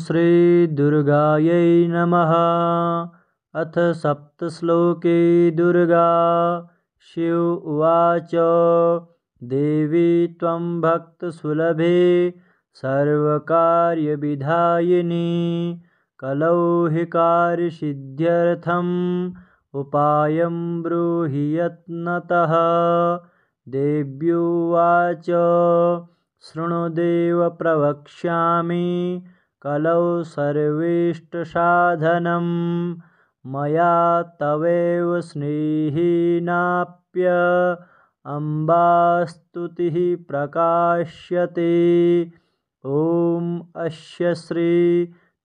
श्रीदुर्गायै नमः। अथ सप्तश्लोके दुर्गा। शिव उवाच देवी त्वं भक्तसुलभे सर्वकार्यविधायिनी कलौ हि कार्यसिद्ध्यर्थम् उपायं ब्रूहि यत्नतः। देव्युवाच शृणुदेव प्रवक्ष्यामि कलौ सर्वेष्टसाधनं मया तवैव स्नेहिनाप्य अम्बास्तुतिः प्रकाश्यते। ॐ अस्य श्री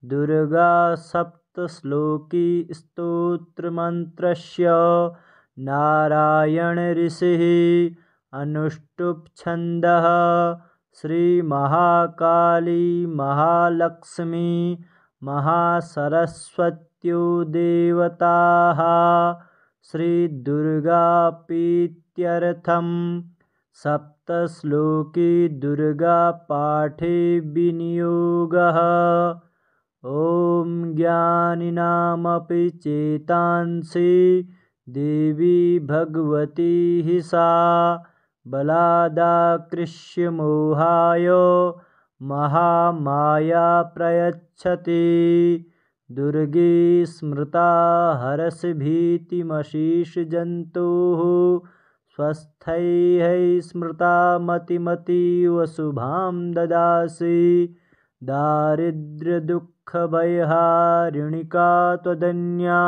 दुर्गा सप्तश्लोकी स्तोत्रमन्त्रस्य नारायण ऋषिः अनुष्टुप् छन्दः। श्रीमहाकाली महालक्ष्मी महासरस्वत्यो देवताः श्रीदुर्गाप्रीत्यर्थं सप्तश्लोकी दुर्गापाठे विनियोगः। ॐ ज्ञानिनामपि चेतांसि देवी भगवती हि सा बलादाकृष्य मोहाय महामाया प्रयच्छति। दुर्गे स्मृता हरषभीतिमशेषजन्तोः स्वस्थैः स्मृता मतिमतीव शुभां ददासि। दारिद्र्यदुःखभयहारिणिका त्वदन्या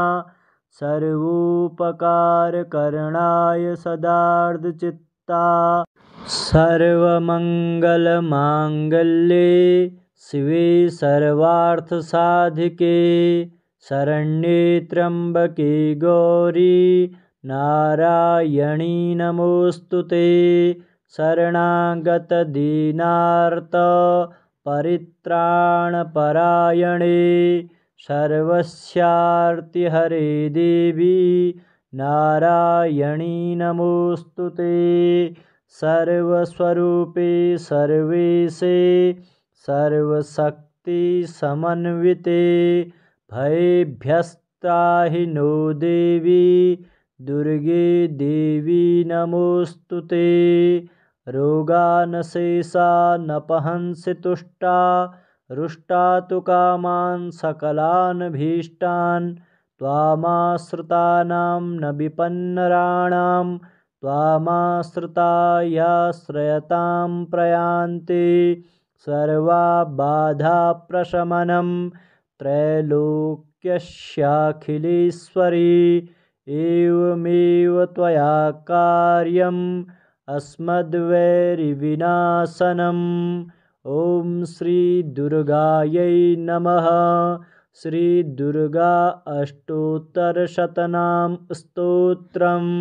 सर्वोपकारकरणाय सदार्धचित्ता। सर्वमङ्गलमाङ्गल्ये शिवे सर्वार्थसाधिके शरण्ये त्र्यम्बके गौरी नारायणी नमोऽस्तुते। शरणागतदीनार्त परित्राणपरायणे सर्वस्यार्तिहरे देवी नारायणी नमोऽस्तुते। सर्वस्वरूपे सर्वेशे सर्वशक्तिसमन्विते भयेभ्यस्त्राहि नो देवी दुर्गे देवी नमोऽस्तुते। रोगानशेषानपहंसि तुष्टा रुष्टा तु कामान् सकलानभीष्टान् त्वामाश्रितानां न विपन्नराणां त्वामाश्रिता याश्रयतां प्रयान्ति। सर्वबाधाप्रशमनं त्रैलोक्यस्याखिलेश्वरी एवमेव त्वया कार्यम् अस्मद्वैरिविनाशनम्। ॐ श्रीदुर्गायै नमः। श्रीदुर्गा अष्टोत्तरशतनाम स्तोत्रम्।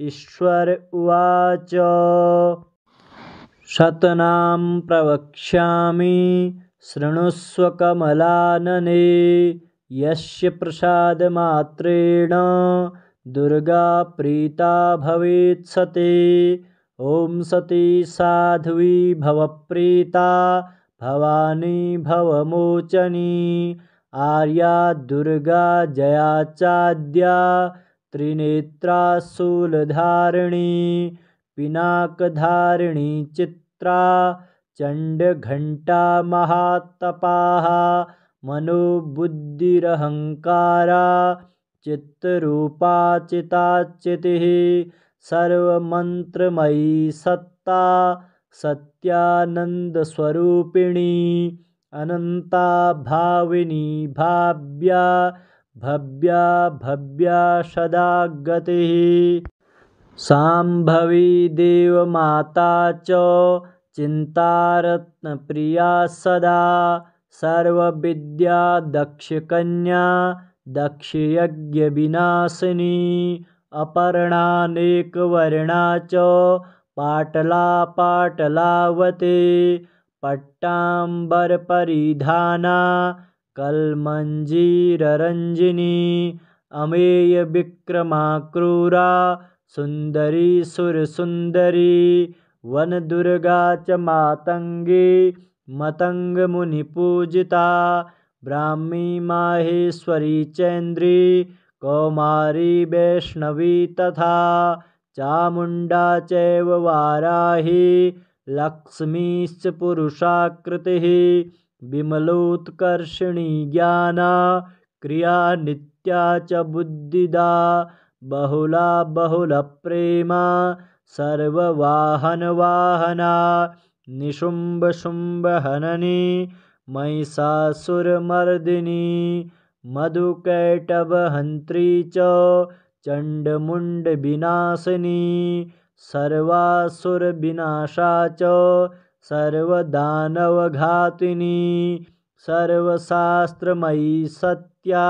ईश्वर उवाच शतनाम प्रवक्ष्यामि शृणुष्व कमलानने यस्य प्रसादमात्रेण दुर्गा प्रीता भवेत् सते। ॐ सती साध्वी भवप्रीता भवानी भवमोचनी आर्या दुर्गा जया चाद्या त्रिनेत्रा शूलधारिणी पिनाकधारिणी चित्रा चण्डघण्टा महातपाः मनोबुद्धिरहङ्कारा चित्तरूपा चिताचितिः सर्वमन्त्रमयी सत्ता सत्यानन्दस्वरूपिणी अनन्ता भाविनी भाव्या भव्या भव्या सदा गतिः शाम्भवी देवमाता च चिन्तारत्नप्रिया सदा सर्वविद्या दक्षकन्या दक्षयज्ञविनाशिनी अपर्णानेकवर्णा च पाटला पाटलावती पट्टाम्बरपरिधाना कल्मञ्जीररञ्जिनी अमेयविक्रमा क्रूरा सुन्दरी सुरसुन्दरी वनदुर्गा च मातङ्गी मतङ्गमुनिपूजिता ब्राह्मी माहेश्वरी चैन्द्री कौमारी वैष्णवी तथा चामुण्डा चैव वाराही लक्ष्मीश्च पुरुषाकृतिः विमलोत्कर्षिणी ज्ञाना क्रिया नित्या च बुद्धिदा बहुला बहुलप्रेमा सर्ववाहनवाहना निशुम्भशुम्भहननी महिषासुरमर्दिनी मधुकैटभहन्त्री च चण्डमुण्डविनाशिनी सर्वासुरविनाशा च सर्वदानवघातिनी सर्वशास्त्रमयी सत्या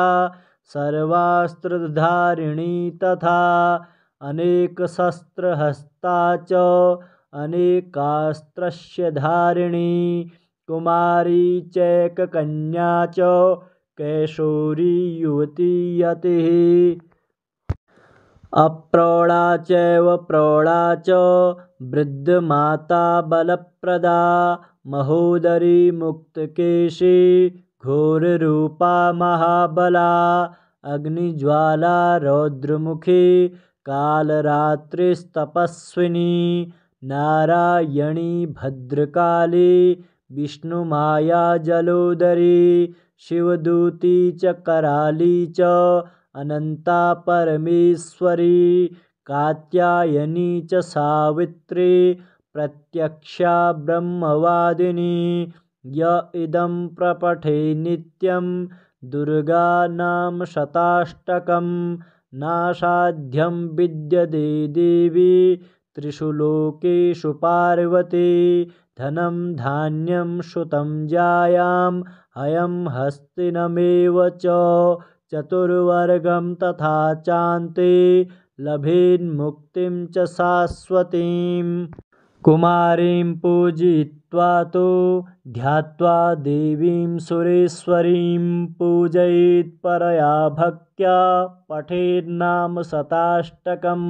सर्वास्त्रधारिणी तथा अनेकशस्त्रहस्ता च अनेकास्त्रस्य धारिणी कुमारी चैककन्या च कैशोरी युवती यतिः अप्रौढा चैव प्रौढा च वृद्धमाता बलप्रदा महोदरी मुक्तकेशी घोररूपा महाबला अग्निज्वाला रौद्रमुखी कालरात्रिस्तपस्विनी नारायणी भद्रकाली विष्णुमाया जलोदरी शिवदूती च कराली च अनंता परमेश्वरी कात्यायनी च सावित्री प्रत्यक्षा ब्रह्मवादिनी य इदं प्रपठे नित्यं दुर्गा नाम शताष्टकं नासाध्यं विद्यते देवी त्रिषु लोकेषु पार्वती धनं धान्यं श्रुतं जायां हयं हस्तिनमेव च चतुर्वर्गं तथा चान्ते लभेन्मुक्तिं च शाश्वतीम् कुमारीं पूजयित्वा तु ध्यात्वा देवीं सुरेश्वरीं पूजयेत् परया भक्त्या पठेन्नाम शताष्टकं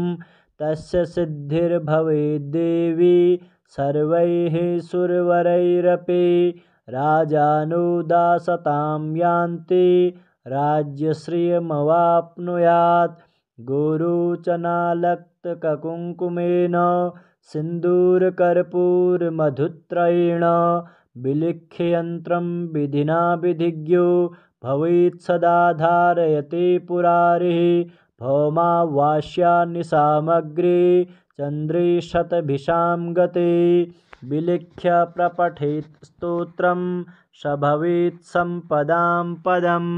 तस्य सिद्धिर्भवेद्देवी सर्वैः सुरवरैरपि राजानो दासतां यान्ति राज्यश्रियमवाप्नुयात् गोरोचनालक्तककुङ्कुमेन सिन्दूरकर्पूरमधुत्रयेण विलिख्ययन्त्रं विधिना विधिज्ञो भवेत् सदा धारयते पुरारिः भौमावास्यानिशामग्रे चन्द्रे शतभिषां गते विलिख्य प्रपठेत् स्तोत्रं स भवेत् सम्पदां पदम्।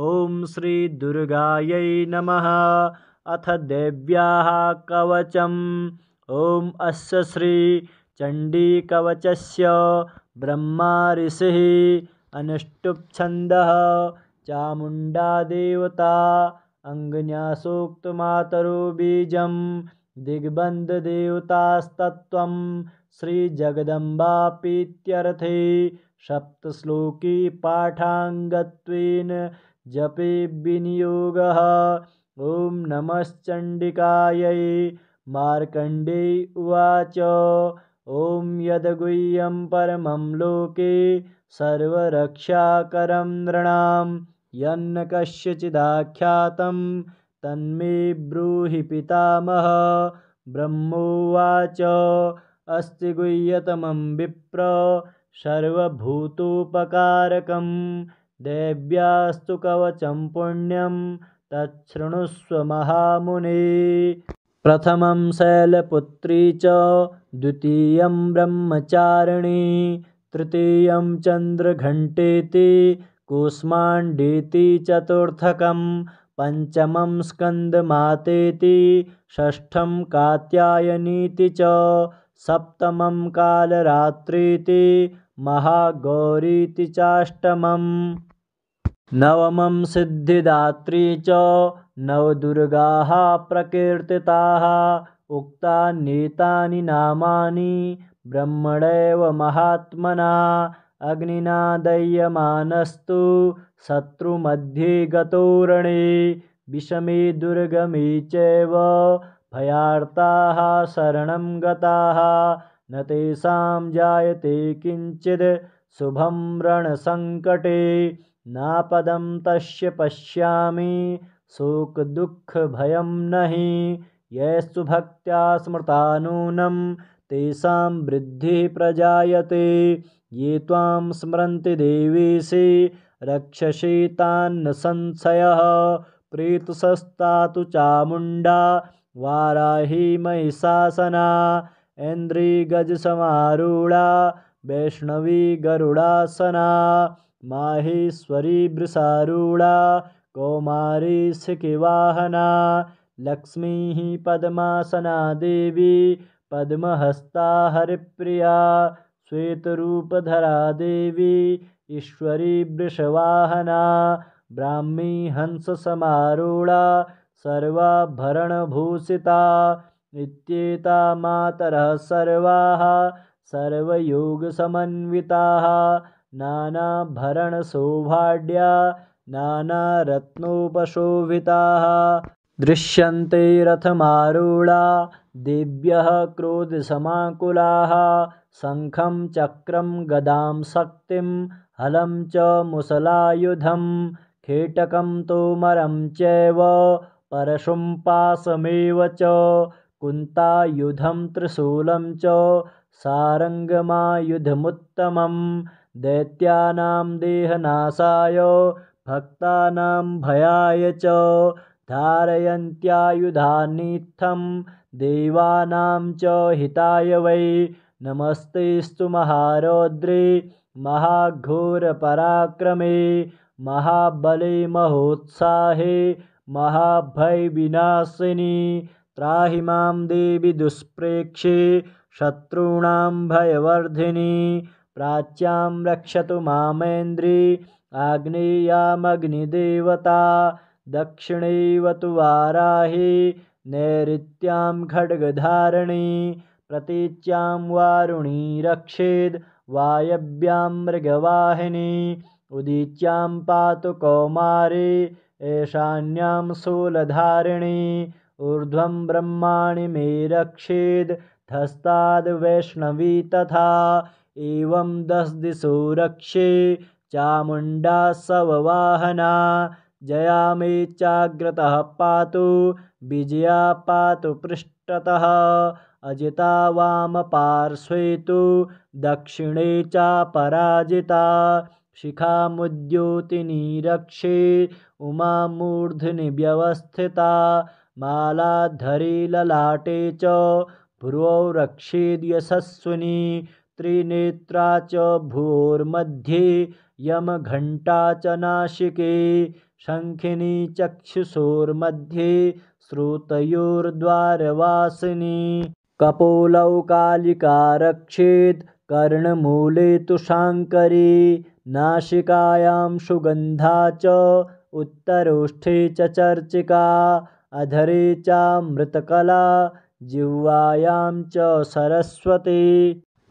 ॐ श्री दुर्गायै नमः। अथ देव्याः कवचम्। ॐ अस्य श्री चण्डीकवचस्य ब्रह्मा ऋषिः अनुष्टुप् छन्दः चामुण्डा देवता अङ्गन्यासोक्तमातरो बीजं दिग्बन्धदेवतास्तत्त्वं श्रीजगदम्बापीत्यर्थे सप्तश्लोकी पाठाङ्गत्वेन जपे विनियोगः। ॐ नमश्चण्डिकायै। मार्कण्डेय उवाच ॐ यद्गुह्यं परमं लोके सर्वरक्षाकरं नृणां यन्न कस्यचिदाख्यातं तन्मे ब्रूहि पितामह। ब्रह्मोवाच अस्ति गुह्यतमं विप्र सर्वभूतोपकारकं देव्यास्तु कवचं पुण्यं तच्छृणुष्व महामुने। प्रथमं शैलपुत्री च द्वितीयं ब्रह्मचारिणी तृतीयं चन्द्रघण्टेति कूष्माण्डेति चतुर्थकं पञ्चमं स्कन्दमातेति षष्ठं कात्यायनीति च सप्तमं कालरात्रीति महागौरीति चाष्टमम् नवमं सिद्धिदात्री च नवदुर्गाः प्रकीर्तिताः उक्तान्येतानि नामानि ब्रह्मणैव महात्मना अग्निना दह्यमानस्तु शत्रुमध्ये गतोरणे विषमे दुर्गमे चैव भयार्ताः शरणं गताः न तेषां जायते किञ्चित् शुभं रणसङ्कटे नापदं तस्य पश्यामि शोकदुःखभयं नहि यैस्तु भक्त्या स्मृता नूनं तेषां वृद्धिः प्रजायते ये त्वां स्मरन्ति देवेशे रक्षसि तान्न संशयः प्रीतसस्ता तु चामुण्डा वाराही महिषासना ऐन्द्रिगजसमारूढा वैष्णवी गरुडासना माहेश्वरी वृषारूढा कौमारी शिखिवाहना लक्ष्मीः पद्मासना देवी पद्महस्ता हरिप्रिया श्वेतरूपधरा देवी ईश्वरी वृषवाहना ब्राह्मी हंससमारूढा सर्वाभरणभूषिता इत्येता मातरः सर्वाः सर्वयोगसमन्विताः नानाभरणशोभाढ्या नानारत्नोपशोभिताः दृश्यन्ते रथमारूढा देव्यः क्रोधसमाकुलाः शङ्खं चक्रं गदां शक्तिं हलं च मुसलायुधं खेटकं तोमरं चैव परशुं पाशमेव च कुन्तायुधं त्रिशूलं च सारङ्गमायुधमुत्तमं दैत्यानां देहनाशाय भक्तानां भयाय च धारयन्त्यायुधानीत्थं देवानां च हिताय वै नमस्तेस्तु महारौद्रे महाघोरपराक्रमे महाबले महोत्साहे महाभयविनाशिनी त्राहि मां देवि दुष्प्रेक्षे शत्रूणां भयवर्धिनी प्राच्यां रक्षतु मामेन्द्री आग्नेयामग्निदेवता दक्षिणेवतु वाराही नैऋत्यां खड्गधारिणी प्रतीच्यां वारुणी रक्षेद् वायव्यां मृगवाहिनी उदीच्यां पातु कौमारी ईशान्यां शूलधारिणी ऊर्ध्वं ब्रह्माणि मे रक्षेद् धस्ताद् वैष्णवी तथा एवं 10 दिशो रक्षे चामुण्डा सववाहना जया मे चाग्रतः पातु विजया पातु पृष्ठतः अजिता वामपार्श्वे तु दक्षिणे चापराजिता शिखामुद्योतिनी रक्षे उमा मूर्ध्नि व्यवस्थिता मालाधरी ललाटे च भ्रुवौ रक्षेद्यशस्विनी त्रिनेत्रा च भ्रुवोर्मध्ये यमघण्टा च नासिके शङ्खिनी चक्षुषोर्मध्ये श्रोतयोर्द्वारवासिनी कपोलौ कालिका रक्षेत् कर्णमूले तु शाङ्करी नासिकायां सुगन्धा च उत्तरोष्ठे च चर्चिका अधरे चामृतकला जिह्वायां च सरस्वती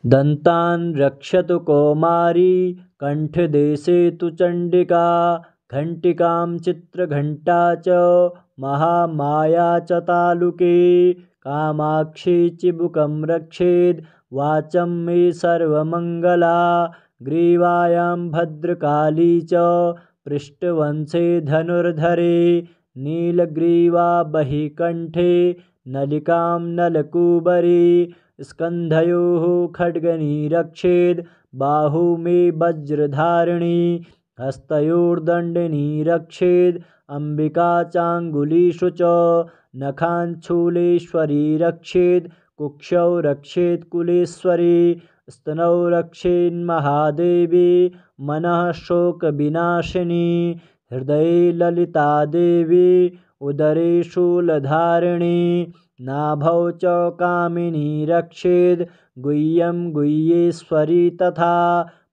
दन्तान् रक्षतु कौमारी कण्ठदेशे तु चण्डिका घण्टिकां चित्रघण्टा च महामाया च तालुके कामाक्षी चिबुकं रक्षेद् वाचं मे सर्वमङ्गला ग्रीवायां भद्रकाली च पृष्ठवंशे धनुर्धरे नीलग्रीवा बहिकण्ठे नलिकां नलकूबरी स्कन्धयोः खड्गनी रक्षेद् बाहू मे वज्रधारिणी हस्तयोर्दण्डिनी रक्षेद् अम्बिका चाङ्गुलीषु च नखाञ्छूलेश्वरी रक्षेद् कुक्षौ रक्षेत् कुलेश्वरी स्तनौ रक्षेन्महादेवी मनः शोकविनाशिनी हृदये ललिता देवी उदरे शूलधारिणी नाभौ च कामिनी रक्षेद् गुह्यं गुह्येश्वरी तथा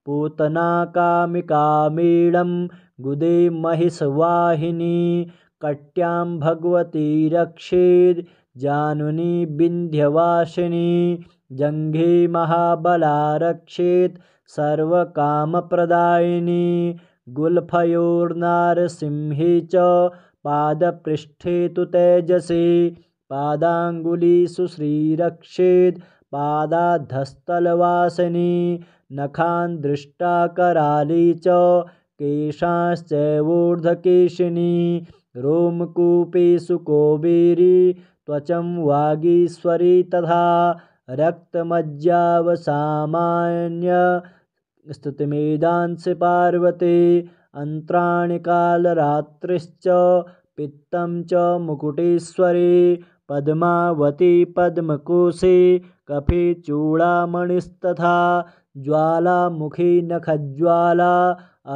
पूतना कामिकामीडं गुदे महिषवाहिनी कट्यां भगवती रक्षेद् जानुनी विन्ध्यवासिनी जङ्घे महाबला रक्षेत् सर्वकामप्रदायिनी गुल्फयोर्नारसिंहे च पादपृष्ठे तु तेजसे पादाङ्गुलीषु श्रीरक्षेद् पादाधस्तलवासिनी नखान् दृष्टा कराली च केशांश्चैवोर्ध्वकेशिनी रोमकूपी सुकोबेरी त्वचं वागीश्वरी तथा रक्तमज्जावसामान्य स्तुतिमेदांसि पार्वती अन्त्राणि कालरात्रिश्च पित्तं च मुकुटेश्वरी पद्मावती पद्मकोशी कफिचूडामणिस्तथा ज्वालामुखी नखज्वाला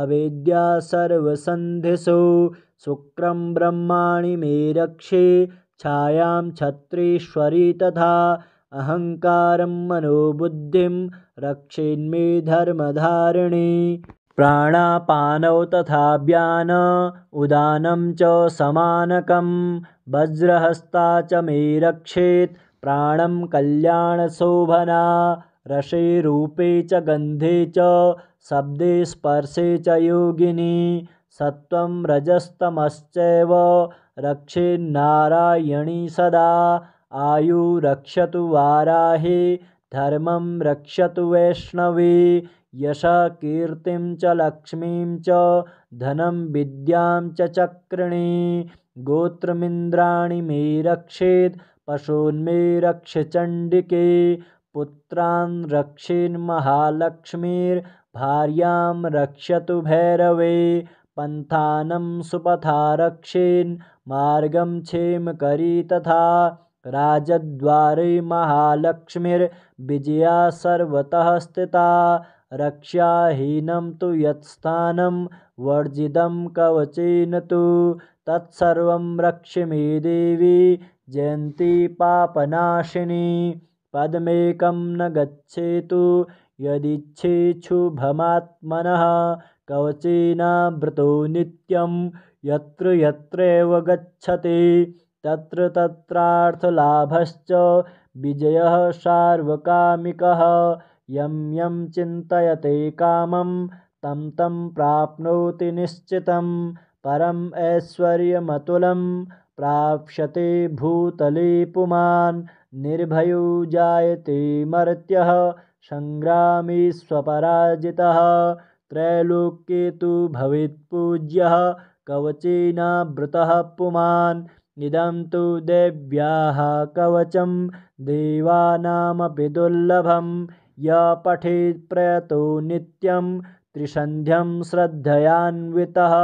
अवेद्या सर्वसन्धिषु शुक्रं ब्रह्माणि मे रक्षे छायां छत्रीश्वरी तथा अहङ्कारं मनोबुद्धिं रक्षेन्मे धर्मधारिणी प्राणापानौ तथा व्यान उदानं च समानकं वज्रहस्ता च मे रक्षेत् प्राणं कल्याणशोभना रसे रूपे च गन्धे च शब्दे स्पर्शे च योगिनी सत्त्वं रजस्तमश्चैव रक्षेन्नारायणी सदा आयु रक्षतु वाराही धर्मं रक्षतु वैष्णवी यशः कीर्तिं च लक्ष्मीं च धनं विद्यां च चक्रिणी गोत्रमिन्द्राणि मे रक्षेत् पशून्मे रक्ष चण्डिके पुत्रान् रक्षेन्महालक्ष्मीर्भार्यां रक्षतु भैरवे पन्थानं सुपथा रक्षेन् मार्गं क्षेमकरी तथा राजद्वारे महालक्ष्मीर्विजया सर्वतः स्थिता रक्षाहीनं तु यत्स्थानं वर्जितं कवचेन तु तत्सर्वं रक्ष मे देवी जयन्ती पापनाशिनी पदमेकं न गच्छेतु यदिच्छेच्छुभमात्मनः कवचेनावृतो नित्यं यत्र यत्रैव गच्छति तत्र तत्रार्थलाभश्च विजयः सार्वकामिकः यं यं चिन्तयते कामं तं तं प्राप्नोति निश्चितं परम् ऐश्वर्यमतुलं प्राप्स्यते भूतले पुमान् निर्भयो जायते मर्त्यः संग्रामे स्वपराजितः त्रैलोक्ये तु भवेत्पूज्यः कवचेनावृतः पुमान् इदं तु देव्याः कवचं देवानामपि दुर्लभं य पठेत् प्रयतो नित्यं त्रिसन्ध्यं श्रद्धयान्वितः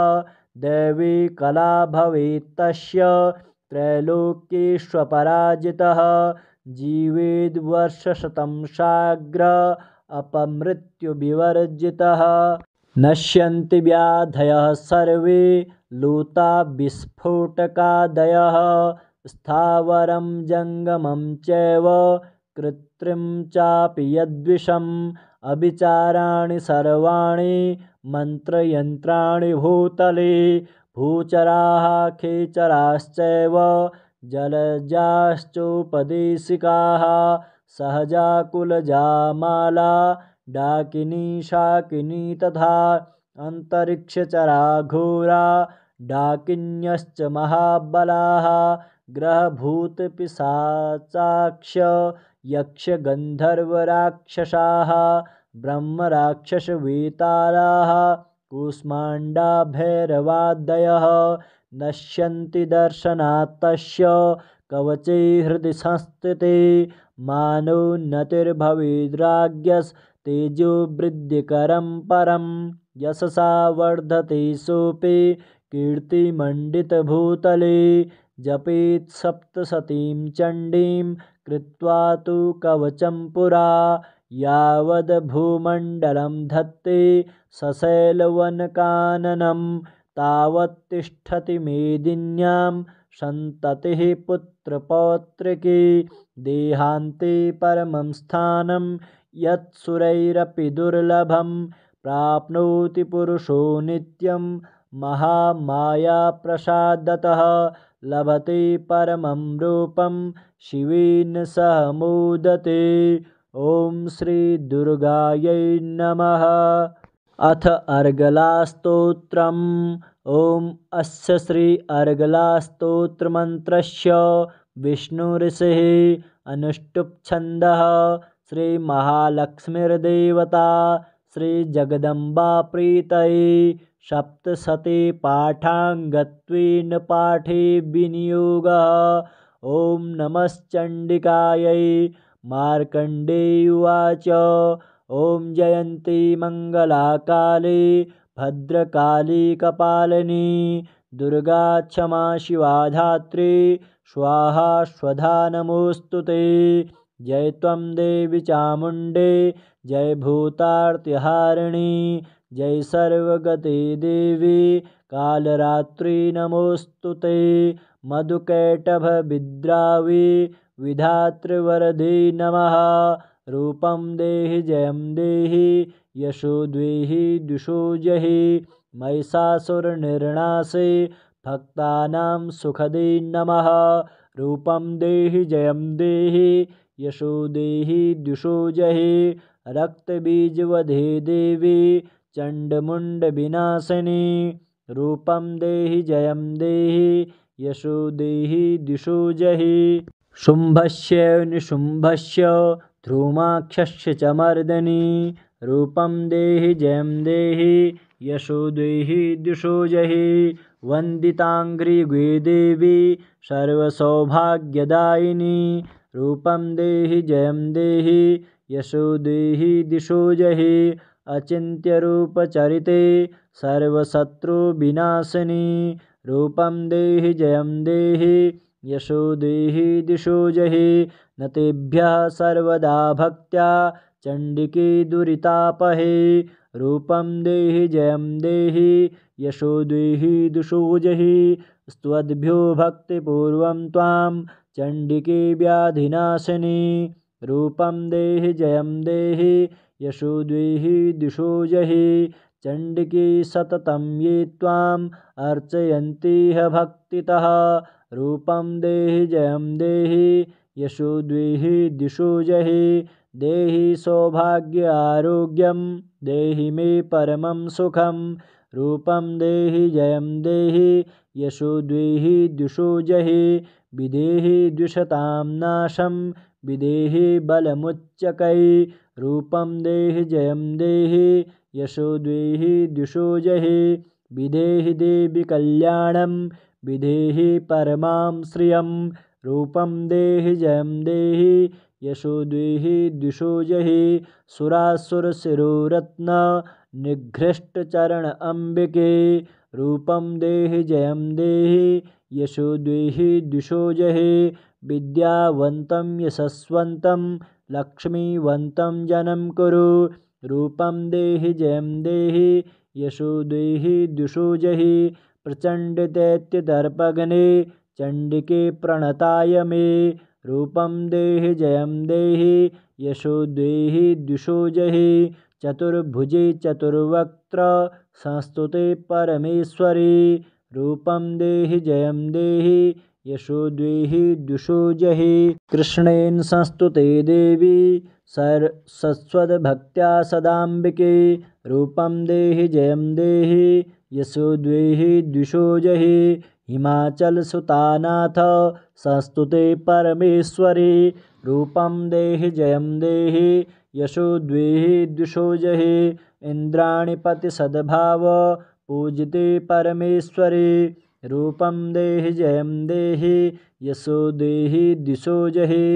दैवी कला भवेत् तस्य त्रैलोक्येष्वपराजितः जीवेद्वर्षशतं साग्र अपमृत्युविवर्जितः नश्यन्ति व्याधयः सर्वे लूता विस्फोटकादयः स्थावरं जङ्गमं चैव कृत्रिं चापि यद्विषम् अविचाराणि सर्वाणि मन्त्रयन्त्राणि भूतले भूचराः खेचराश्चैव जलजाश्चोपदेशिकाः सहजाकुलजामाला डाकिनी शाकिनी तथा अन्तरिक्षचरा घोरा डाकिन्यश्च महाबलाः ग्रहभूतपिशाचाक्ष यक्षगन्धर्वराक्षसाः ब्रह्मराक्षसवेतालाः कूष्माण्डा भैरवादयः नश्यन्ति दर्शनात् तस्य कवचे हृदि संस्थिते मानोन्नतिर्भवेद्राज्ञस्तेजो वृद्धिकरं परं यशसा वर्धते सोऽपि कीर्तिमण्डितभूतले जपेत् सप्तशतीं चण्डीं कृत्वा तु कवचं पुरा यावद् भूमण्डलं धत्ते सशैलवनकाननं तावत् तिष्ठति मेदिन्यां सन्ततिः पुत्रपौत्रिकी देहान्ते परमं स्थानं यत्सुरैरपि दुर्लभं प्राप्नोति पुरुषो नित्यं महामायाप्रसादतः लभते परमं रूपं शिवेन सह मोदते। ॐ श्री दुर्गायै नमः। अथ अर्गलास्तोत्रम्। ॐ अस्य श्री अर्गलास्तोत्रमन्त्रस्य विष्णुऋषेः अनुष्टुप् छन्दः श्रीमहालक्ष्मीर्देवता श्रीजगदम्बाप्रीतये सप्तशते पाठाङ्गत्वेन पाठे विनियोगः। ॐ नमश्चण्डिकायै। मार्कण्डेय उवाच। ॐ जयन्ती मङ्गलाकाले भद्रकाली कपालिनी दुर्गा क्षमा शिवा धात्री स्वाहा स्वधा नमोऽस्तुते। जय त्वं देवी चामुण्डे जय भूतार्तिहारिणी जय सर्वगते देवी कालरात्रि नमोऽस्तुते। मधुकैटभविद्रावी विधातृवरदे नमः। रूपं देहि जयं देहि यशो देहि दिशो जहि। महिषासुरनिर्नाशे भक्तानां सुखदे नमः। रूपं देहि जयं देहि यशो देहि दिशो जहि। रक्तबीजवधे देवी चण्डमुण्डविनाशिनी रूपं देहि जयं देहि यशो देहि दिशो जहि। शुम्भस्य निशुम्भस्य ध्रुमाक्षस्य च मर्दनी रूपं देहि जयं देहि यशो देहि दिशो जहि। वन्दिताङ्घ्रिगे देवी सर्वसौभाग्यदायिनी रूपं देहि जयं देहि यशो देहि दिशो जहि। अचिन्त्यरूपचरिते सर्वशत्रुविनाशिनी रूपं देहि जयं देहि यशो देहि दिशो जहि। न तेभ्यः सर्वदा भक्त्या चण्डिके दुरितापहे रूपं देहि जयं देहि यशो देहि दिशो जहि। स्तुवद्भ्यो भक्तिपूर्वं त्वां चण्डिके व्याधिनाशिनी रूपं देहि जयं देहि यशो देहि दिशो जहि। चण्डिके सततं ये त्वाम् अर्चयन्ति ह भक्तितः रूपं देहि जयं देहि यशो देहि दिशो जहि। देहि सौभाग्य आरोग्यं देहि मे परमं सुखं रूपं देहि जयं देहि यशो देहि दिशो जहि। विदेहि द्विषतां नाशं विदेहि बलमुच्चकै रूपं देहि जयं देहि यशो देहि दिशो जहि। विदेहि देवि कल्याणं विदेहि परमां श्रियं रूपं देहि जयं देहि यशो देहि दिशो जहि। सुरासुरशिरोरत्न निघ्रष्टचरण अम्बिके रूपं देहि जयं देहि यशो देहि दिशो जहि। विद्यावन्तं यशस्वन्तं लक्ष्मीवन्तं जनं कुरु रूपं देहि जयं देहि यशो देहि दिशो जहि। प्रचण्डदैत्यदर्पघ्ने चण्डिके प्रणताय मे रूपं देहि जयं देहि यशो देहि दिशो जहि। चतुर्भुजे चतुर्वक्त्र संस्तुते परमेश्वरी रूपं देहि जयं देहि यशो देहि दिशो जहि। कृष्णेन संस्तुते देवी सस्वद्भक्त्या सदाम्बिके रूपं देहि जयं देहि यशो देहि दिशो जहि। हिमाचलसुतानाथ संस्तुते परमेश्वरी रूपं देहि जयं देहि यशो देहि दिशो जहि। इन्द्राणिपतिसद्भाव पूजिते परमेश्वरी रूपं देहि जयं देहि यशो देहि दिशो जहि।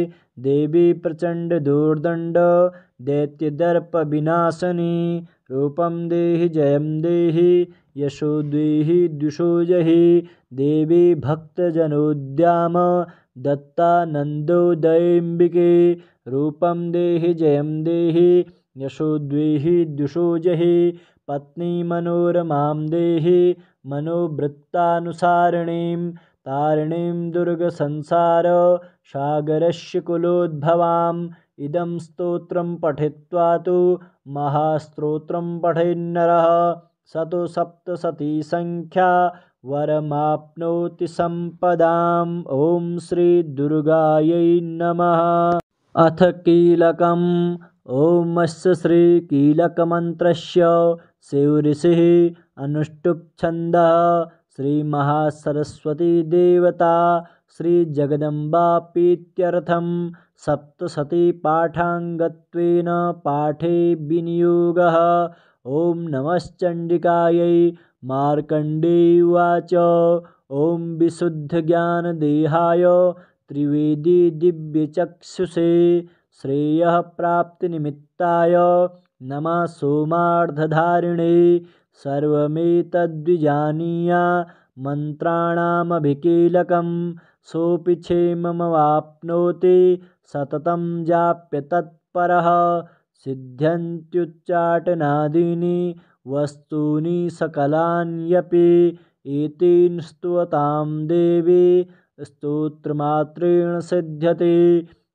देवी प्रचण्डदुर्दण्ड दैत्यदर्पविनाशिनी रूपं देहि जयं देहि यशो देहि दिशो जहि। देवी भक्तजनोद्दाम दत्तानन्दोदयेऽम्बिके रूपं देहि जयं देहि यशो देहि दिशो जहि। पत्नी मनोरमां देहि मनोवृत्तानुसारिणीं तारिणीं दुर्गसंसार सागरस्य कुलोद्भवाम्। इदं स्तोत्रं पठित्वा तु महास्तोत्रं पठेन्नरः सतो सप्तशती संख्या वरमाप्नोति सम्पदाम्। ॐ श्री दुर्गायै नमः। अथ कीलकम्। ॐ अस्य श्रीकीलकमन्त्रस्य शिवऋषिः अनुष्टुप् छन्दः। श्रीमहासरस्वती देवता श्रीजगदम्बाप्रीत्यर्थं सप्तशतीपाठाङ्गत्वेन पाठे विनियोगः। ॐ नमश्चण्डिकायै। मार्कण्डेय उवाच। ॐ विशुद्धज्ञानदेहाय त्रिवेदी दिव्यचक्षुषे श्रेयःप्राप्तिनिमित्ताय नमः सोमार्धधारिणे। सर्वमेतद्विजानीय मन्त्राणामभिकीलकं सोऽपि क्षेममवाप्नोति सततं जाप्य तत्परः। सिद्ध्यन्त्युच्चाटनादीनि वस्तूनि सकलान्यपि एतेन स्तुवतां देवी स्तोत्रमात्रेण सिद्ध्यति।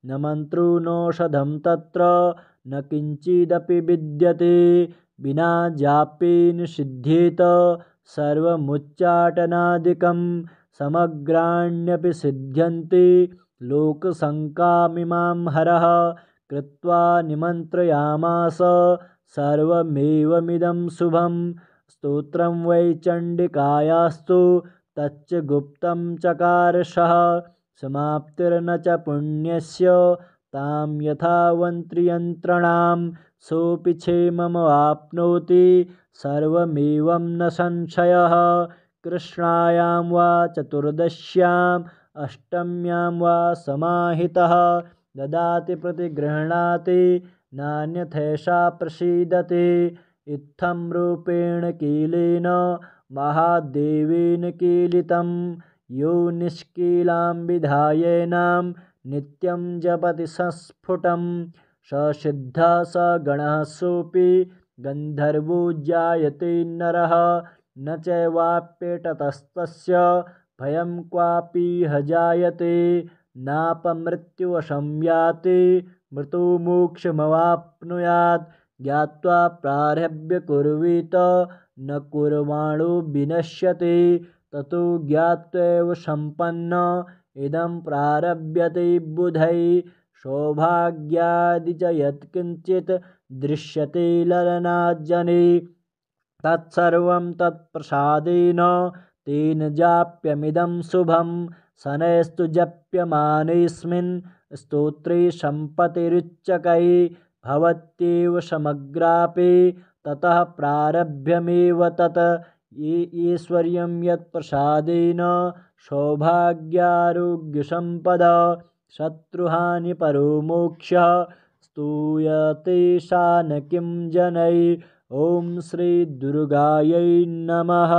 न मन्त्रो नौषधं तत्र न किञ्चिदपि विद्यते विना जापेन सिद्ध्येत सर्वमुच्चाटनादिकं। समग्राण्यपि सिद्ध्यन्ति लोकशङ्कामिमां हरः कृत्वा निमन्त्रयामास सर्वमेवमिदं शुभं। स्तोत्रं वै चण्डिकायास्तु तच्च गुप्तं चकार सः। समाप्तिर्न च पुण्यस्य तां यथा वन्त्रियन्त्रणां सोऽपि क्षेममवाप्नोति सर्वमेवं न संशयः। कृष्णायां वा चतुर्दश्याम् अष्टम्यां वा समाहितः ददाति प्रतिगृह्णाति नान्यथैषा प्रसीदति। इत्थं रूपेण कीलेन महादेवेन कीलितं यो निष्कीलां विधायेनां नित्यं जपति संस्फुटं स सिद्धः स गणः सोऽपि गन्धर्वो जायते नरः। न चैवाप्येततस्तस्य भयं क्वापीह जायते नापमृत्युवशं याति मृतो मोक्षमवाप्नुयात्। ज्ञात्वा प्रारभ्य कुर्वीत न कुर्वाणो विनश्यति ततो ज्ञात्वैव सम्पन्न इदं प्रारभ्यते बुधैः। सौभाग्यादि च यत्किञ्चित् दृश्यते ललनाज्जने तत्सर्वं तत्प्रसादेन तेन जाप्यमिदं शुभं। शनैस्तु जप्यमानेऽस्मिन् स्तोत्रे सम्पत्तिरुच्चकै भवत्येव समग्रापि ततः प्रारभ्यमेव तत्। ऐश्वर्यं यत्प्रसादेन सौभाग्यारोग्यसम्पदा शत्रुहानिपरो मोक्षः स्तूयते सा न किं जनैः। ॐ श्री दुर्गायै नमः।